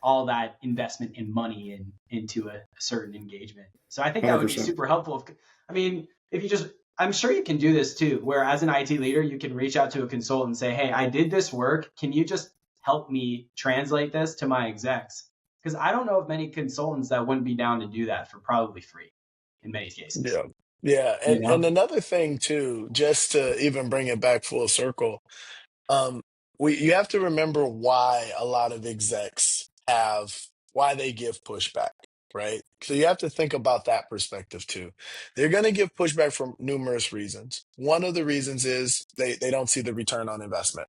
all that investment in money into a certain engagement. So I think that would be 100%. super helpful. If you just, I'm sure you can do this too, where as an IT leader, you can reach out to a consultant and say, hey, I did this work. Can you just help me translate this to my execs? Because I don't know of many consultants that wouldn't be down to do that for probably free in many cases. Yeah. Yeah. You And know? another thing too, just to even bring it back full circle, um, you have to remember why a lot of execs why they give pushback, right? So you have to think about that perspective too. They're going to give pushback for numerous reasons. One of the reasons is they don't see the return on investment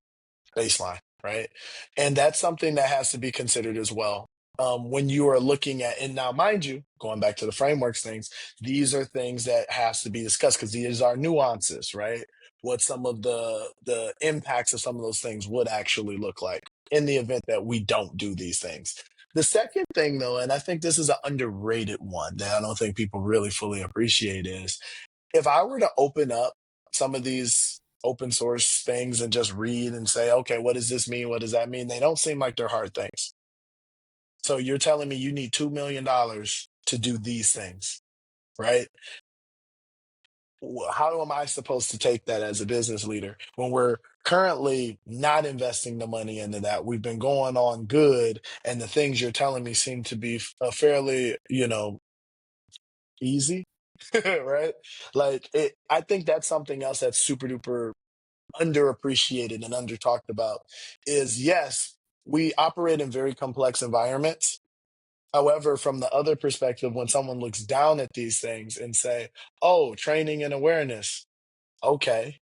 baseline, right? And that's something that has to be considered as well. When you are looking at, and now mind you, going back to the frameworks things, these are things that has to be discussed because these are nuances, right? What some of the impacts of some of those things would actually look like in the event that we don't do these things. The second thing, though, and I think this is an underrated one that I don't think people really fully appreciate, is if I were to open up some of these open source things and just read and say, okay, what does this mean? What does that mean? They don't seem like they're hard things. So you're telling me you need $2 million to do these things, right? How am I supposed to take that as a business leader when we're currently not investing the money into that? We've been going on good, and the things you're telling me seem to be fairly, easy, right? I think that's something else that's super duper underappreciated and under talked about is yes, we operate in very complex environments. However, from the other perspective, when someone looks down at these things and say, oh, training and awareness, okay,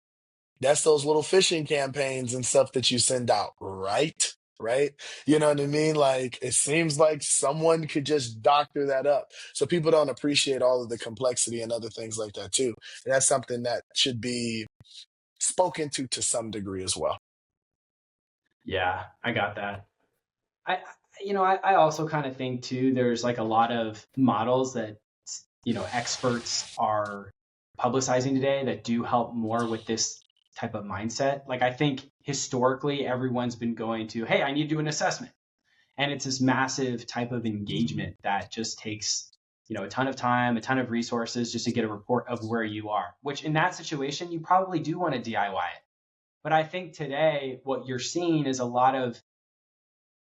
that's those little phishing campaigns and stuff that you send out, right? Right? You know what I mean? Like, it seems like someone could just doctor that up. So people don't appreciate all of the complexity and other things like that, too. And that's something that should be spoken to some degree as well. Yeah, I got that. I also kind of think too, there's like a lot of models that, experts are publicizing today that do help more with this type of mindset. Like, I think historically, everyone's been going to, hey, I need to do an assessment. And it's this massive type of engagement that just takes, a ton of time, a ton of resources just to get a report of where you are, which in that situation, you probably do want to DIY it. But I think today, what you're seeing is a lot of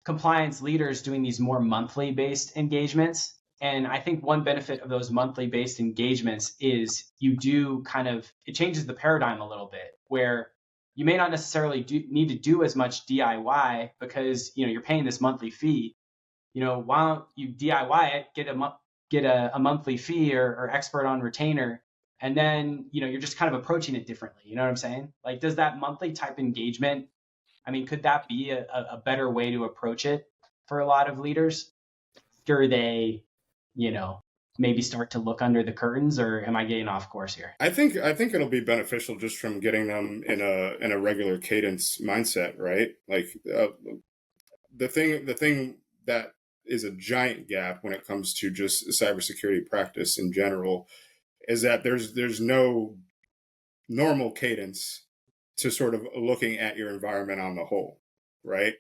compliance leaders doing these more monthly based engagements. And I think one benefit of those monthly based engagements is it changes the paradigm a little bit where you may not necessarily need to do as much DIY because, you're paying this monthly fee. Why don't you DIY it, get a monthly fee or expert on retainer, and then, you're just kind of approaching it differently. You know what I'm saying? Like, does that monthly type engagement, could that be a better way to approach it for a lot of leaders? Or they, maybe start to look under the curtains, or am I getting off course here? I think it'll be beneficial just from getting them in a regular cadence mindset, right? Like the thing that is a giant gap when it comes to just cybersecurity practice in general is that there's no normal cadence to sort of looking at your environment on the whole, right?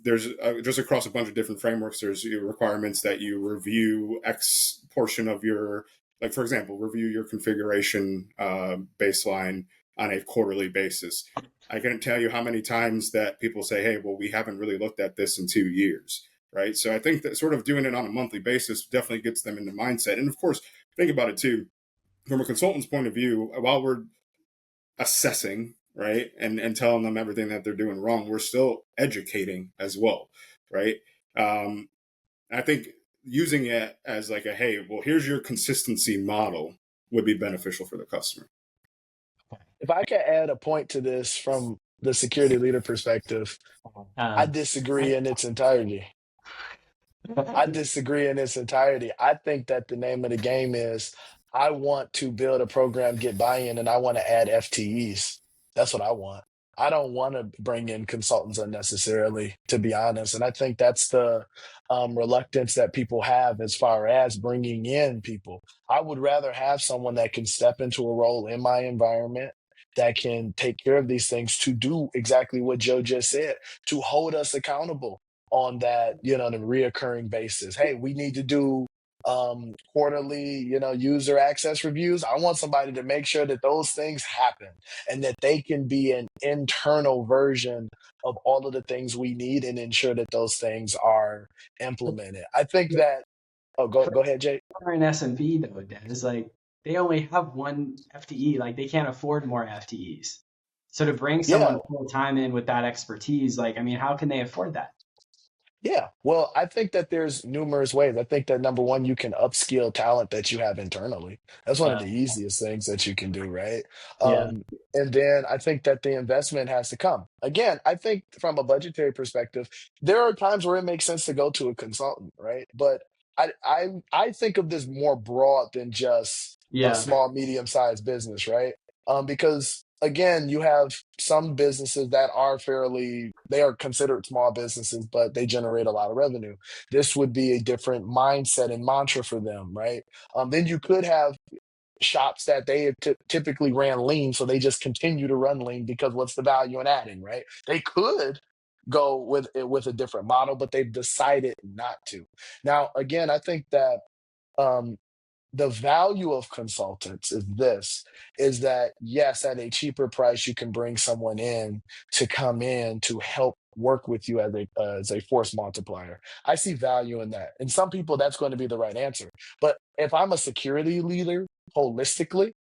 There's just across a bunch of different frameworks, there's requirements that you review X portion of your, like, for example, review your configuration baseline on a quarterly basis. I can't tell you how many times that people say, hey, well, we haven't really looked at this in 2 years, right? So I think that sort of doing it on a monthly basis definitely gets them in the mindset. And of course, think about it too, from a consultant's point of view, while we're assessing, right, and telling them everything that they're doing wrong, we're still educating as well, right? I think using it as like hey, well, here's your consistency model would be beneficial for the customer. If I could add a point to this from the security leader perspective, I disagree in its entirety. I disagree in its entirety. I think that the name of the game is I want to build a program, get buy-in, and I want to add FTEs. That's what I want. I don't want to bring in consultants unnecessarily, to be honest. And I think that's the reluctance that people have as far as bringing in people. I would rather have someone that can step into a role in my environment that can take care of these things to do exactly what Joe just said, to hold us accountable on that, on a reoccurring basis. Hey, we need to do quarterly, user access reviews. I want somebody to make sure that those things happen and that they can be an internal version of all of the things we need and ensure that those things are implemented. I think that, oh, go ahead, Jay. For an SMB though, Des, like they only have one FTE, like they can't afford more FTEs. So to bring Yeah, someone full time in with that expertise, like I mean, how can they afford that? Yeah, well, I think that there's numerous ways. I think that number one, you can upskill talent that you have internally. That's one of Yeah, the easiest things that you can do, right? yeah, And then I think that the investment has to come. Again, I think from a budgetary perspective, there are times where it makes sense to go to a consultant, right? But I think of this more broad than just a yeah. small, medium-sized business, right? Because again, you have some businesses that are they are considered small businesses, but they generate a lot of revenue. This would be a different mindset and mantra for them, right? Then you could have shops that they have typically ran lean, so they just continue to run lean because what's the value in adding, right? They could go with a different model, but they've decided not to. Now, again, I think that um, the value of consultants is that yes, at a cheaper price you can bring someone in to come in to help work with you as a force multiplier. I see value in that, and some people that's going to be the right answer. But if I'm a security leader holistically,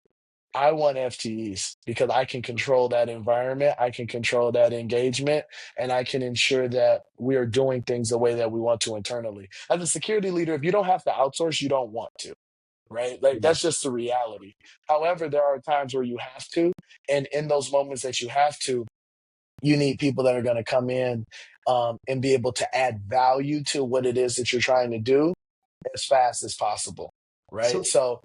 I want FTEs because I can control that environment, I can control that engagement, and I can ensure that we are doing things the way that we want to internally. As a security leader, if you don't have to outsource, you don't want to, right? Like Yeah. that's just the reality. However, there are times where you have to, and in those moments that you have to, you need people that are going to come in and be able to add value to what it is that you're trying to do as fast as possible, right? So So,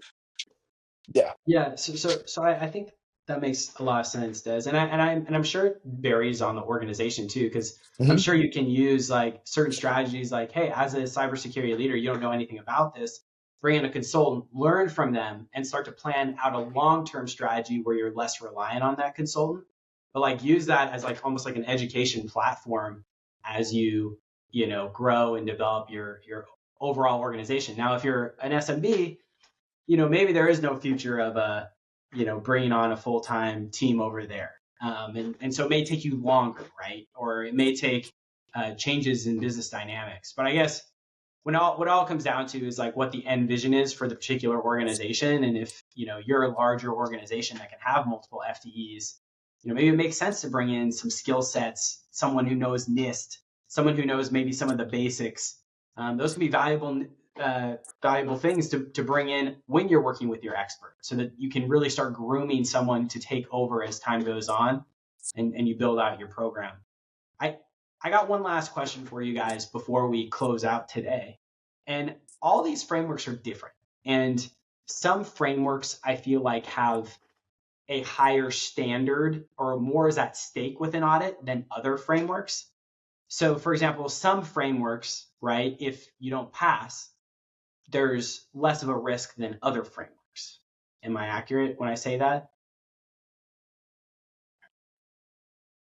yeah. yeah, so I think that makes a lot of sense, Des, and I'm sure it varies on the organization too, because I'm Mhm. sure you can use like certain strategies, like, hey, as a cybersecurity leader, you don't know anything about this. Bring in a consultant, learn from them, and start to plan out a long-term strategy where you're less reliant on that consultant. But like use that as like almost like an education platform as grow and develop your overall organization. Now, if you're an SMB, maybe there is no future of bringing on a full time team over there, and so it may take you longer, right? Or it may take changes in business dynamics. But I guess what all comes down to is like what the end vision is for the particular organization, and if you're a larger organization that can have multiple FTEs, maybe it makes sense to bring in some skill sets, someone who knows NIST, someone who knows maybe some of the basics. Those can be valuable things to bring in when you're working with your expert so that you can really start grooming someone to take over as time goes on and you build out your program. I, I got one last question for you guys before we close out today. And all these frameworks are different. And some frameworks I feel like have a higher standard or more is at stake with an audit than other frameworks. So, for example, some frameworks, right, if you don't pass, there's less of a risk than other frameworks. Am I accurate when I say that?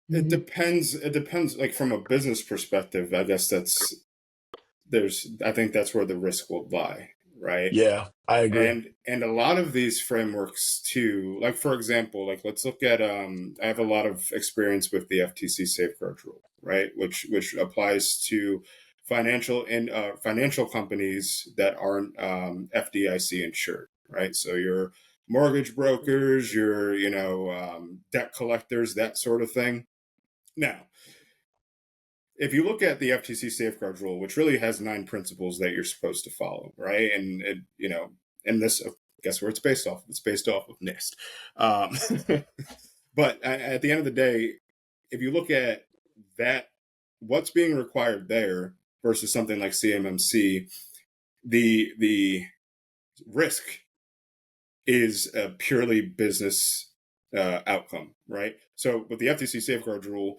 It depends. It depends. Like from a business perspective, I guess I think that's where the risk will lie, right? Yeah, I agree. And a lot of these frameworks too, like for example, like let's look at I have a lot of experience with the FTC safeguard rule, right? Which applies to financial companies that aren't FDIC insured, right? So your mortgage brokers, your debt collectors, that sort of thing. Now, if you look at the FTC safeguards rule, which really has 9 principles that you're supposed to follow, right? And and this, guess where it's based off? It's based off of NIST. But at the end of the day, if you look at that, what's being required there versus something like CMMC, the risk is a purely business outcome, right? So with the FTC safeguards rule,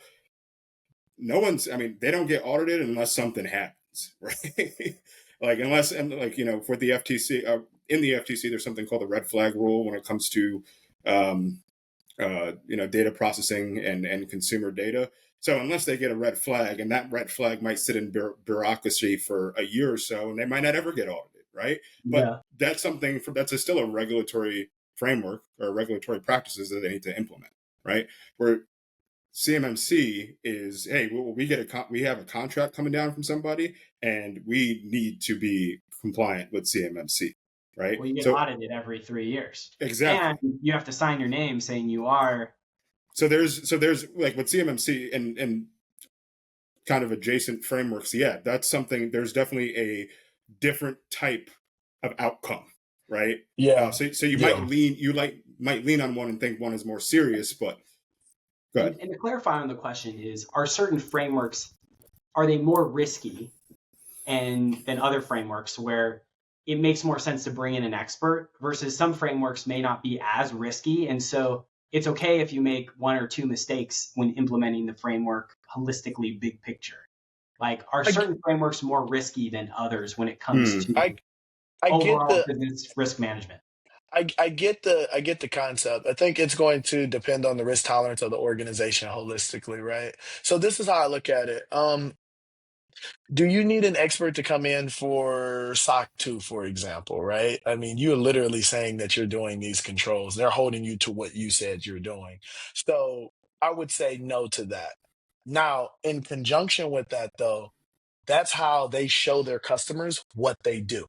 they don't get audited unless something happens, right? Like unless, and like, for the FTC, in the FTC, there's something called the red flag rule when it comes to, data processing and consumer data. So unless they get a red flag, and that red flag might sit in bureaucracy for a year or so, and they might not ever get audited, right? But that's still a regulatory framework or regulatory practices that they need to implement, right? Where CMMC is, hey, we have a contract coming down from somebody, and we need to be compliant with CMMC, right? Well, you get audited every 3 years. Exactly. And you have to sign your name saying you are. So there's like with CMMC and kind of adjacent frameworks, that's something. There's definitely a different type of outcome, right? Yeah. So you might lean on one and think one is more serious, but go ahead. And to clarify on the question is, are certain frameworks, are they more risky than other frameworks where it makes more sense to bring in an expert versus some frameworks may not be as risky? And so it's okay if you make one or two mistakes when implementing the framework holistically, big picture. Like, are certain frameworks more risky than others when it comes to overall business risk management? I get the concept. I think it's going to depend on the risk tolerance of the organization holistically, right? So this is how I look at it. Do you need an expert to come in for SOC 2, for example, right? I mean, you're literally saying that you're doing these controls. They're holding you to what you said you're doing. So I would say no to that. Now, in conjunction with that, though, that's how they show their customers what they do.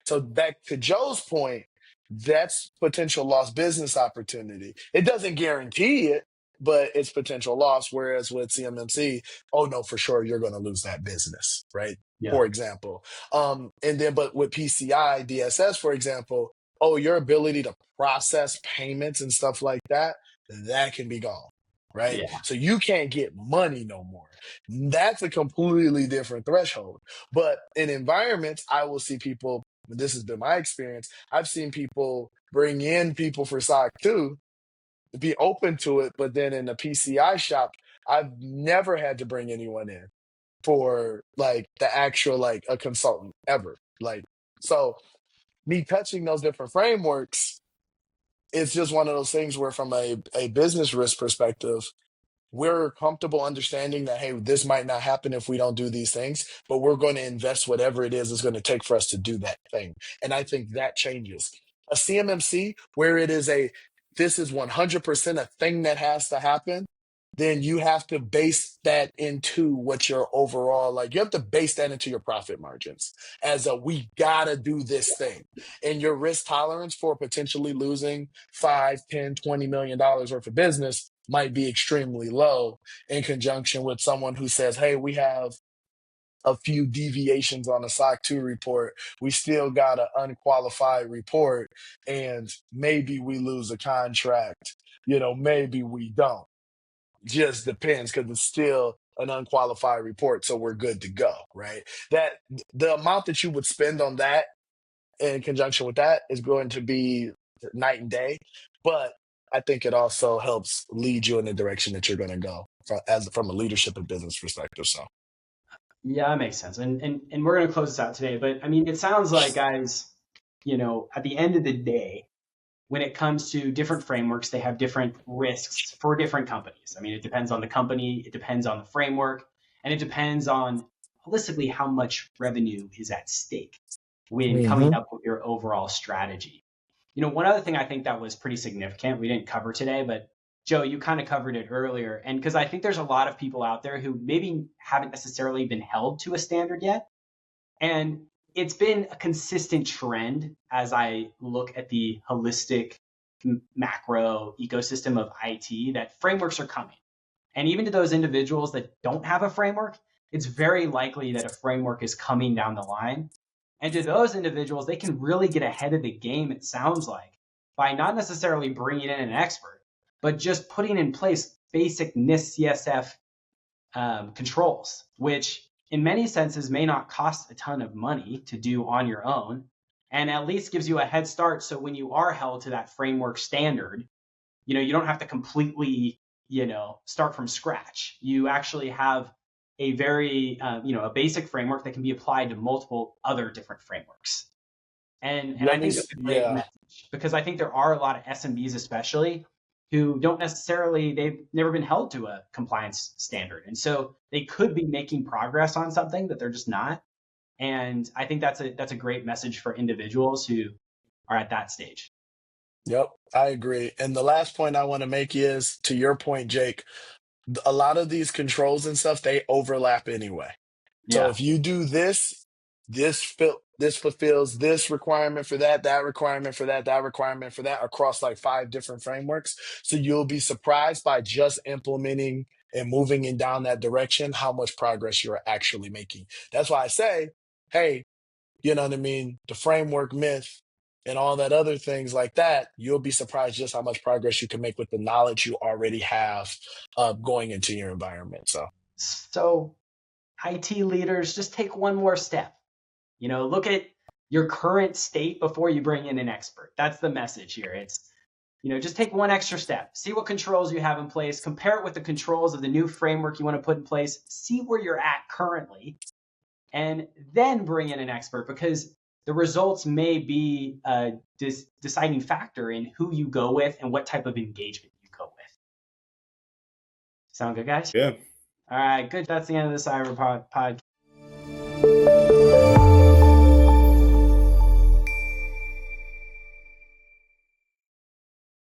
So back to Joe's point, that's potential lost business opportunity. It doesn't guarantee it, but it's potential loss. Whereas with CMMC, oh no, for sure you're going to lose that business, right? Yeah. For example, but with PCI DSS, for example, oh, your ability to process payments and stuff like that can be gone, right? Yeah. So you can't get money no more. That's a completely different threshold. But in environments, I will see people. This has been my experience. I've seen people bring in people for SOC 2, be open to it, but then in the PCI shop, I've never had to bring anyone in for like the actual like a consultant ever. Like, so me touching those different frameworks, it's just one of those things where from a business risk perspective, we're comfortable understanding that, hey, this might not happen if we don't do these things, but we're going to invest whatever it is it's going to take for us to do that thing. And I think that changes. A CMMC, where this is 100% a thing that has to happen, then you have to base that into what your overall, like you have to base that into your profit margins as we gotta do this thing. And your risk tolerance for potentially losing 5, 10, $20 million worth of business might be extremely low in conjunction with someone who says, hey, we have a few deviations on a SOC 2 report. We still got an unqualified report, and maybe we lose a contract. Maybe we don't. Just depends, because it's still an unqualified report, so we're good to go, right? That the amount that you would spend on that in conjunction with that is going to be night and day, but I think it also helps lead you in the direction that you're going to go from a leadership and business perspective. So, yeah, that makes sense. And we're going to close this out today. But I mean, it sounds like, guys, at the end of the day, when it comes to different frameworks, they have different risks for different companies. I mean, it depends on the company, it depends on the framework, and it depends on holistically how much revenue is at stake when coming up with your overall strategy. One other thing I think that was pretty significant, we didn't cover today, but Joe, you kind of covered it earlier. And because I think there's a lot of people out there who maybe haven't necessarily been held to a standard yet. And it's been a consistent trend as I look at the holistic macro ecosystem of IT that frameworks are coming. And even to those individuals that don't have a framework, it's very likely that a framework is coming down the line. And to those individuals, they can really get ahead of the game, it sounds like, by not necessarily bringing in an expert, but just putting in place basic NIST CSF controls, which in many senses may not cost a ton of money to do on your own, and at least gives you a head start. So when you are held to that framework standard, you don't have to completely, start from scratch. You actually have a very, a basic framework that can be applied to multiple other different frameworks. And I think that's a great Yeah. message, because I think there are a lot of SMBs, especially, who don't necessarily, they've never been held to a compliance standard. And so they could be making progress on something that they're just not. And I think that's a great message for individuals who are at that stage. Yep, I agree. And the last point I want to make is, to your point, Jake, a lot of these controls and stuff, they overlap anyway. So Yeah. if you do this, this fulfills this requirement for that, that requirement for that, that requirement for that, across like 5 different frameworks. So you'll be surprised by just implementing and moving in down that direction, how much progress you're actually making. That's why I say, hey, you know what I mean? The framework myth and all that other things like that, you'll be surprised just how much progress you can make with the knowledge you already have going into your environment. So IT leaders, just take one more step. Look at your current state before you bring in an expert. That's the message here. It's, just take one extra step. See what controls you have in place. Compare it with the controls of the new framework you want to put in place. See where you're at currently, and then bring in an expert, because the results may be a deciding factor in who you go with and what type of engagement you go with. Sound good, guys? Yeah. All right, good. That's the end of the Cyber Podcast.